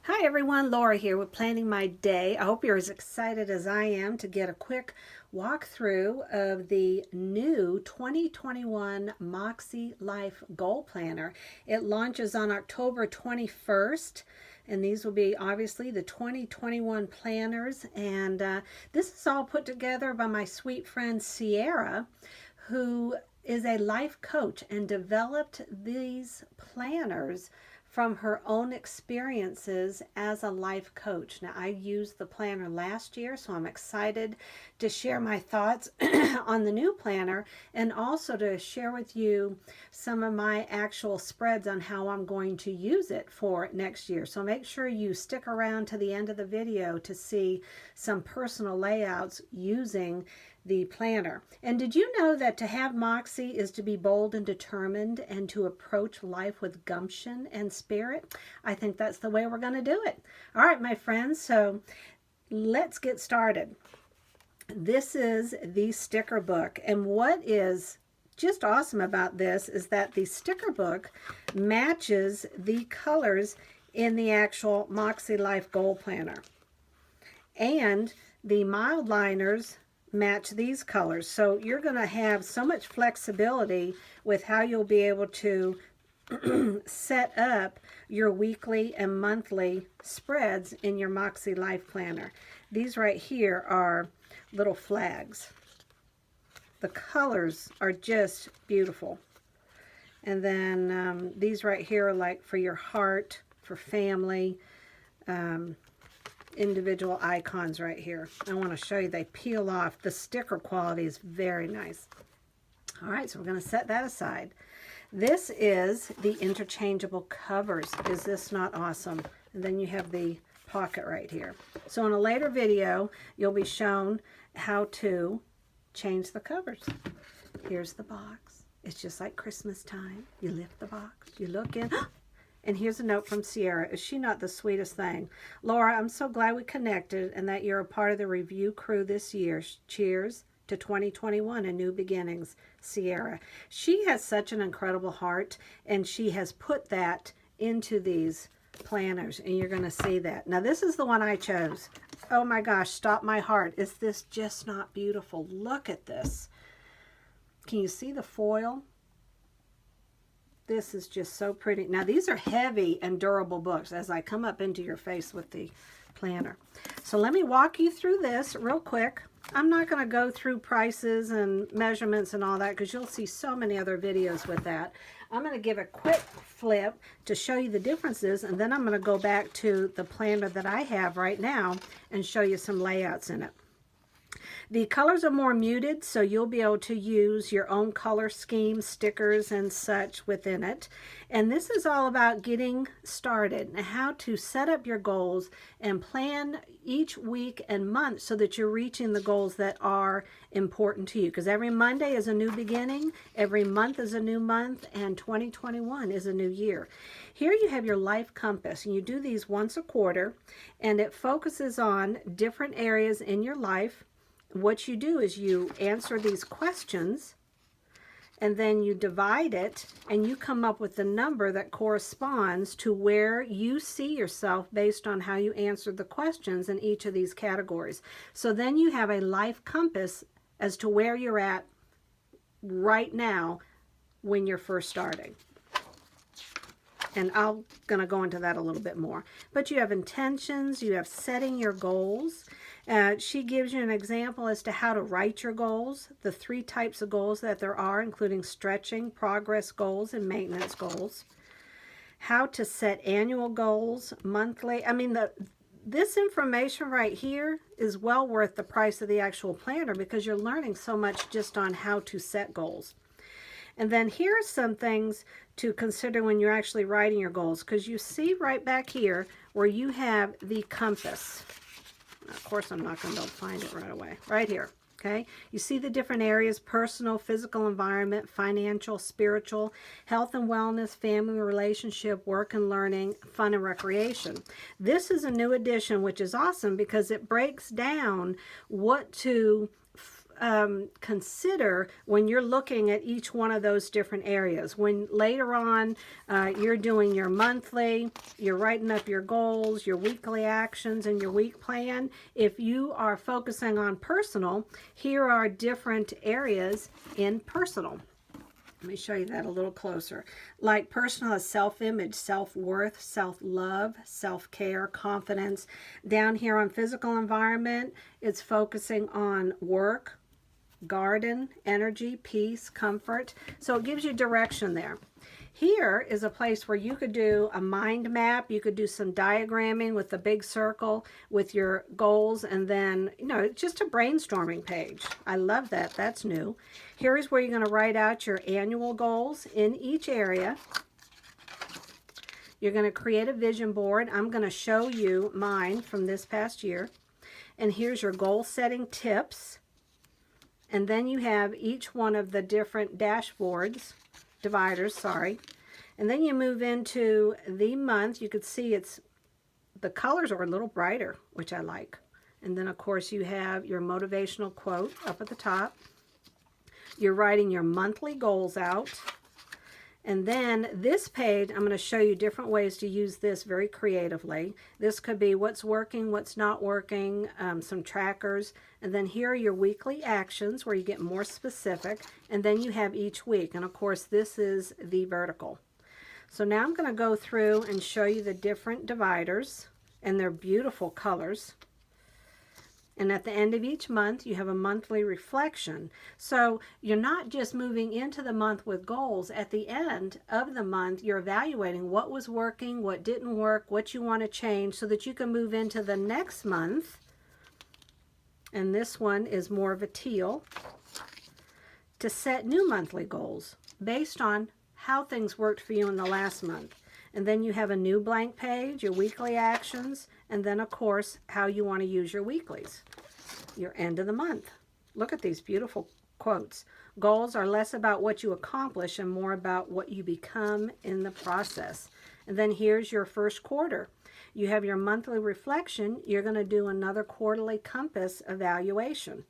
Hi everyone, Laura here with Planning My Day. I hope you're as excited as I am to get a quick walkthrough of the new 2021 Mäksē Life Goal Planner. It launches on October 21st, and these will be obviously the 2021 planners. And this is all put together by my sweet friend Sierra, who is a life coach and developed these planners from her own experiences as a life coach. Now, I used the planner last year, so I'm excited to share my thoughts on the new planner and also to share with you some of my actual spreads on how I'm going to use it for next year. So make sure you stick around to the end of the video to see some personal layouts using the planner. And did you know that to have Mäksē is to be bold and determined and to approach life with gumption and spirit? I think that's the way we're going to do it. All right, my friends, so let's get started. This is the sticker book, and what is just awesome about this is that the sticker book matches the colors in the actual Mäksē Life Goal Planner. And the mild liners match these colors. So you're going to have so much flexibility with how you'll be able to set up your weekly and monthly spreads in your Mäksē Life Planner. These right here are little flags. The colors are just beautiful. And then these right here are like for your heart, for family, individual icons right here. I want to show you, they peel off. The sticker quality is very nice. All right, so we're going to set that aside. This is the interchangeable covers. Is this not awesome? And then you have the pocket right here. So in a later video, you'll be shown how to change the covers. Here's the box. It's just like Christmas time. You lift the box, you look in. And here's a note from Sierra. Is she not the sweetest thing? Laura, I'm so glad we connected and that you're a part of the review crew this year. Cheers to 2021 and new beginnings, Sierra. She has such an incredible heart, and she has put that into these planners, and you're going to see that. Now, this is the one I chose. Oh my gosh, stop my heart. Is this just not beautiful? Look at this. Can you see the foil? This is just so pretty. Now, these are heavy and durable books as I come up into your face with the planner. So let me walk you through this real quick. I'm not going to go through prices and measurements and all that because you'll see so many other videos with that. I'm going to give a quick flip to show you the differences, and then I'm going to go back to the planner that I have right now and show you some layouts in it. The colors are more muted, so you'll be able to use your own color scheme, stickers, and such within it. And this is all about getting started and how to set up your goals and plan each week and month so that you're reaching the goals that are important to you. Because every Monday is a new beginning, every month is a new month, and 2021 is a new year. Here you have your life compass, and you do these once a quarter, and it focuses on different areas in your life. What you do is you answer these questions, and then you divide it, and you come up with the number that corresponds to where you see yourself based on how you answered the questions in each of these categories. So then you have a life compass as to where you're at right now when you're first starting. And I'm going to go into that a little bit more. But you have intentions, you have setting your goals. She gives you an example as to how to write your goals, the 3 types of goals that there are, including stretching, progress goals, and maintenance goals. How to set annual goals, monthly. I mean, this information right here is well worth the price of the actual planner because you're learning so much just on how to set goals. And then here are some things to consider when you're actually writing your goals, because you see right back here where you have the compass. Of course, I'm not going to find it right away. Right here, okay? You see the different areas: personal, physical environment, financial, spiritual, health and wellness, family relationship, work and learning, fun and recreation. This is a new edition, which is awesome because it breaks down what to consider when you're looking at each one of those different areas. When later on you're doing your monthly, you're writing up your goals, your weekly actions, and your week plan, if you are focusing on personal, here are different areas in personal. Let me show you that a little closer. Like personal is self-image, self-worth, self-love, self-care, confidence. Down here on physical environment, it's focusing on work, garden, energy, peace, comfort. So it gives you direction there. Here is a place where you could do a mind map. You could do some diagramming with the big circle with your goals, and then, you know, just a brainstorming page. I love that. That's new. Here is where you're going to write out your annual goals in each area. You're going to create a vision board. I'm going to show you mine from this past year. And here's your goal setting tips. And then you have each one of the different dashboards, dividers, sorry. And then you move into the month. You could see the colors are a little brighter, which I like. And then of course you have your motivational quote up at the top. You're writing your monthly goals out. And then this page, I'm going to show you different ways to use this very creatively. This could be what's working, what's not working, some trackers. And then here are your weekly actions where you get more specific. And then you have each week. And of course, this is the vertical. So now I'm going to go through and show you the different dividers and their beautiful colors. And at the end of each month, you have a monthly reflection. So you're not just moving into the month with goals. At the end of the month, you're evaluating what was working, what didn't work, what you want to change so that you can move into the next month. And this one is more of a teal, to set new monthly goals based on how things worked for you in the last month. And then you have a new blank page, your weekly actions, and then of course how you want to use your weeklies, your end of the month. Look at these beautiful quotes. Goals are less about what you accomplish and more about what you become in the process. And then here's your first quarter. You have your monthly reflection. You're going to do another quarterly compass evaluation.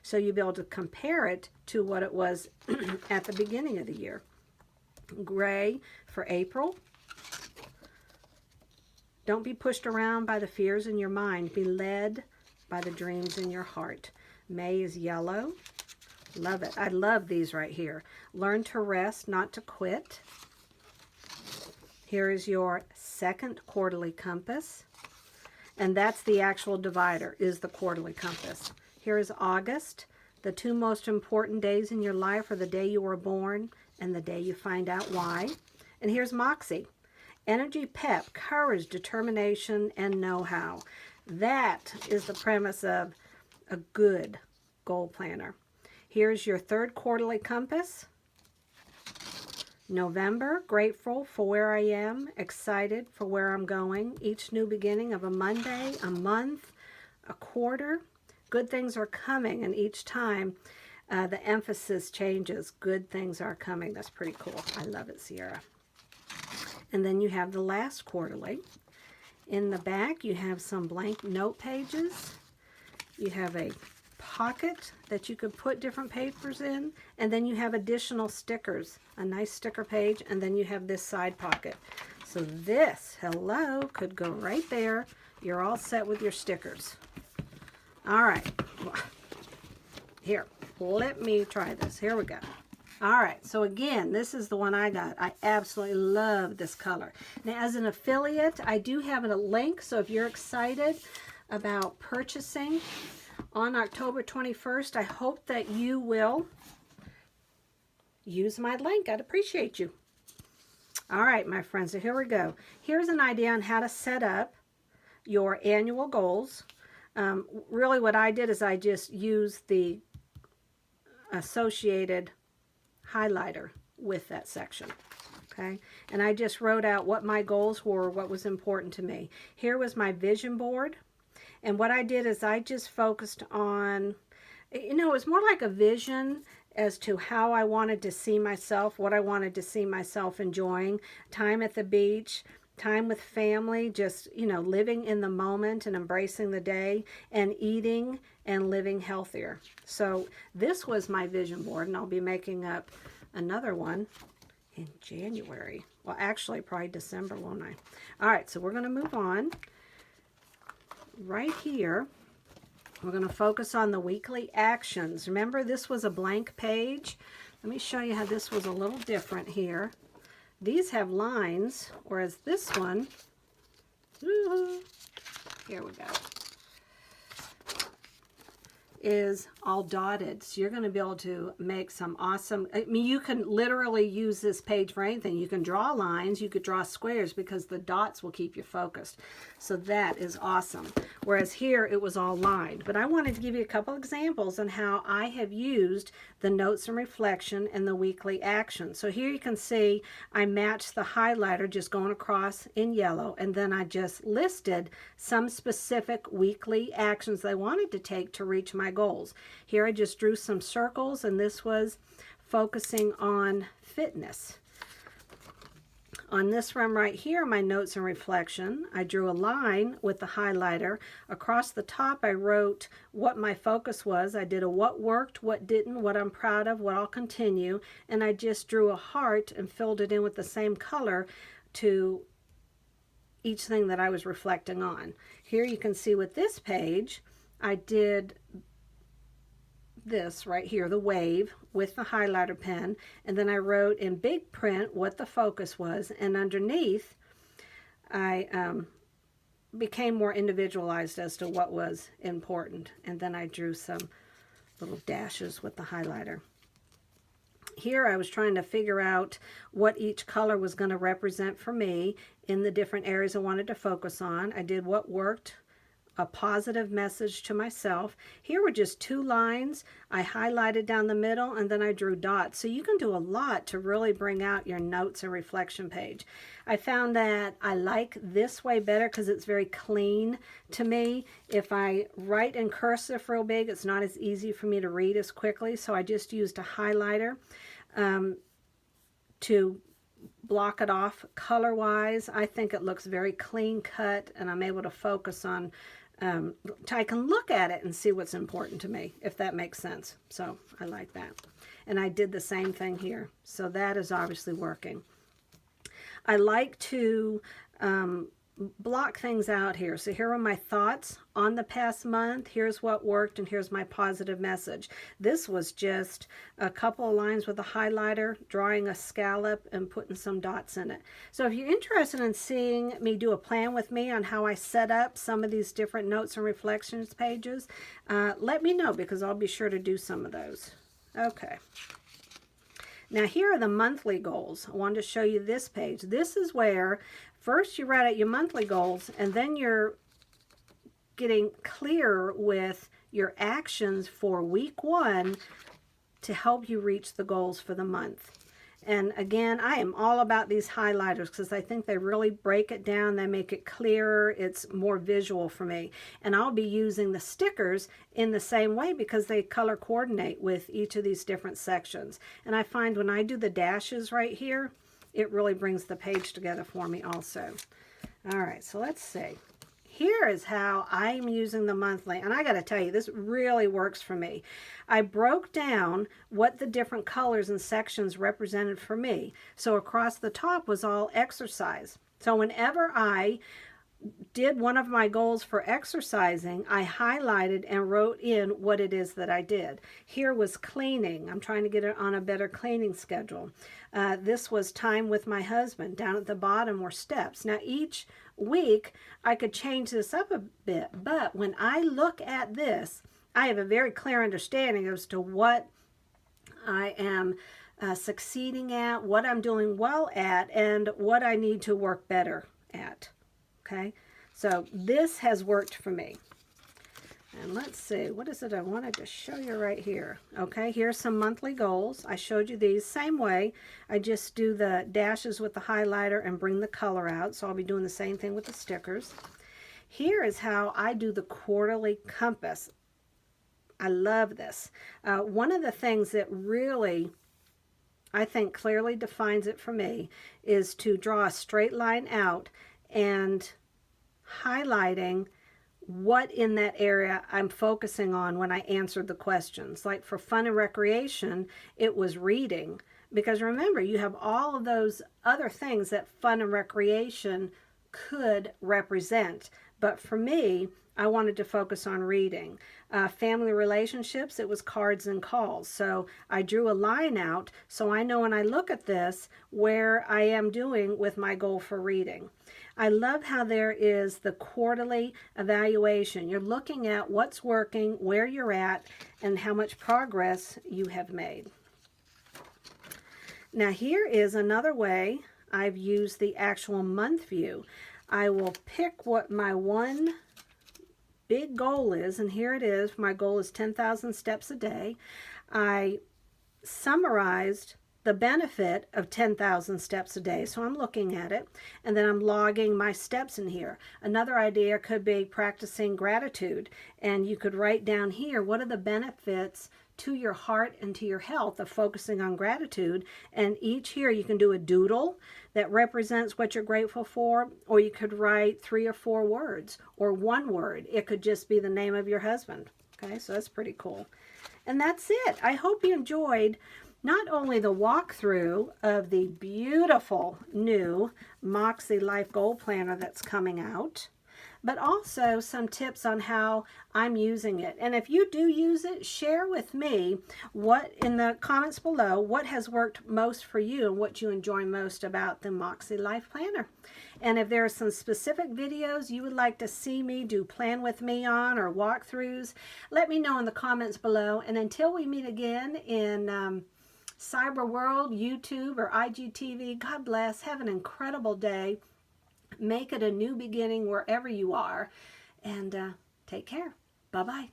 So you'll be able to compare it to what it was at the beginning of the year. Gray for April. Don't be pushed around by the fears in your mind. Be led by the dreams in your heart. May is yellow. Love it. I love these right here. Learn to rest, not to quit. Here is your second quarterly compass. And that's the actual divider, is the quarterly compass. Here is August. The two most important days in your life are the day you were born and the day you find out why. And here's Mäksē. Energy, pep, courage, determination, and know-how. That is the premise of a good goal planner. Here's your third quarterly compass. November, grateful for where I am, excited for where I'm going. Each new beginning of a Monday, a month, a quarter. Good things are coming, and each time the emphasis changes. Good things are coming. That's pretty cool. I love it, Sierra. And then you have the last quarterly. In the back, you have some blank note pages. You have a pocket that you could put different papers in. And then you have additional stickers, a nice sticker page. And then you have this side pocket. So this, hello, could go right there. You're all set with your stickers. All right. Here, let me try this. Here we go. All right, so again, this is the one I got. I absolutely love this color. Now, as an affiliate, I do have a link, so if you're excited about purchasing on October 21st, I hope that you will use my link. I'd appreciate you. All right, my friends, so here we go. Here's an idea on how to set up your annual goals. Really what I did is I just used the associated highlighter with that section, okay? And I just wrote out what my goals were, what was important to me. Here was my vision board, and what I did is I just focused on, you know, it was more like a vision as to how I wanted to see myself, what I wanted to see myself enjoying. Time at the beach, time with family, just, you know, living in the moment and embracing the day, and eating and living healthier. So this was my vision board, and I'll be making up another one in January. Well, actually, probably December, won't I? All right, so we're going to move on. Right here, we're going to focus on the weekly actions. Remember, this was a blank page. Let me show you how this was a little different here. These have lines, whereas this one, here we go, is all dotted. So you're going to be able to make some awesome, I mean, you can literally use this page for anything. You can draw lines, you could draw squares, because the dots will keep you focused. So that is awesome. Whereas here it was all lined. But I wanted to give you a couple examples on how I have used the notes and reflection and the weekly action. So here you can see I matched the highlighter just going across in yellow, and then I just listed some specific weekly actions I wanted to take to reach my goals. Here I just drew some circles, and this was focusing on fitness. On this one right here, my notes and reflection, I drew a line with the highlighter. Across the top, I wrote what my focus was. I did a what worked, what didn't, what I'm proud of, what I'll continue, and I just drew a heart and filled it in with the same color to each thing that I was reflecting on. Here you can see with this page, I did this right here, the wave, with the highlighter pen, and then I wrote in big print what the focus was, and underneath I became more individualized as to what was important, and then I drew some little dashes with the highlighter. Here I was trying to figure out what each color was going to represent for me in the different areas I wanted to focus on. I did what worked, a positive message to myself. Here were just 2 lines. I highlighted down the middle, and then I drew dots. So you can do a lot to really bring out your notes and reflection page. I found that I like this way better because it's very clean to me. If I write in cursive real big, it's not as easy for me to read as quickly. So I just used a highlighter to block it off color-wise. I think it looks very clean cut, and I'm able to focus on I can look at it and see what's important to me, if that makes sense. So I like that. And I did the same thing here. So that is obviously working. I like to block things out here. So here are my thoughts on the past month. Here's what worked, and here's my positive message. This was just a couple of lines with a highlighter, drawing a scallop and putting some dots in it. So if you're interested in seeing me do a plan with me on how I set up some of these different notes and reflections pages, let me know, because I'll be sure to do some of those. Okay. Now here are the monthly goals. I wanted to show you this page. This is where first you write out your monthly goals, and then you're getting clear with your actions for week 1 to help you reach the goals for the month. And again, I am all about these highlighters because I think they really break it down. They make it clearer. It's more visual for me. And I'll be using the stickers in the same way because they color coordinate with each of these different sections. And I find when I do the dashes right here, it really brings the page together for me also. All right, so let's see. Here is how I'm using the monthly, and I got to tell you, this really works for me. I broke down what the different colors and sections represented for me. So across the top was all exercise. So whenever I did one of my goals for exercising, I highlighted and wrote in what it is that I did. Here was cleaning. I'm trying to get it on a better cleaning schedule. This was time with my husband. Down at the bottom were steps. Now each week I could change this up a bit, but when I look at this, I have a very clear understanding as to what I am succeeding at, what I'm doing well at, and what I need to work better at. Okay, so this has worked for me. And let's see, what is it I wanted to show you right here? Okay, here's some monthly goals. I showed you these same way. I just do the dashes with the highlighter and bring the color out. So I'll be doing the same thing with the stickers. Here is how I do the quarterly compass. I love this. One of the things that really, I think, clearly defines it for me is to draw a straight line out and highlighting what in that area I'm focusing on when I answered the questions. Like for fun and recreation, it was reading. Because remember, you have all of those other things that fun and recreation could represent. But for me, I wanted to focus on reading. Family relationships, it was cards and calls. So I drew a line out so I know when I look at this where I am doing with my goal for reading. I love how there is the quarterly evaluation. You're looking at what's working, where you're at, and how much progress you have made. Now here is another way I've used the actual month view. I will pick what my one big goal is, and here it is. My goal is 10,000 steps a day. I summarized the benefit of 10,000 steps a day, so I'm looking at it, and then I'm logging my steps in here. Another idea could be practicing gratitude, and you could write down here what are the benefits to your heart and to your health of focusing on gratitude. And each here you can do a doodle that represents what you're grateful for, or you could write 3 or 4 words or 1 word. It could just be the name of your husband. Okay, so that's pretty cool. And that's it. I hope you enjoyed not only the walkthrough of the beautiful new Mäksē Life Goal Planner that's coming out, but also some tips on how I'm using it. And if you do use it, share with me what in the comments below what has worked most for you and what you enjoy most about the Mäksē Life Planner. And if there are some specific videos you would like to see me do plan with me on or walkthroughs, let me know in the comments below. And until we meet again in Cyber World, YouTube, or IGTV, God bless. Have an incredible day. Make it a new beginning wherever you are. And take care. Bye-bye.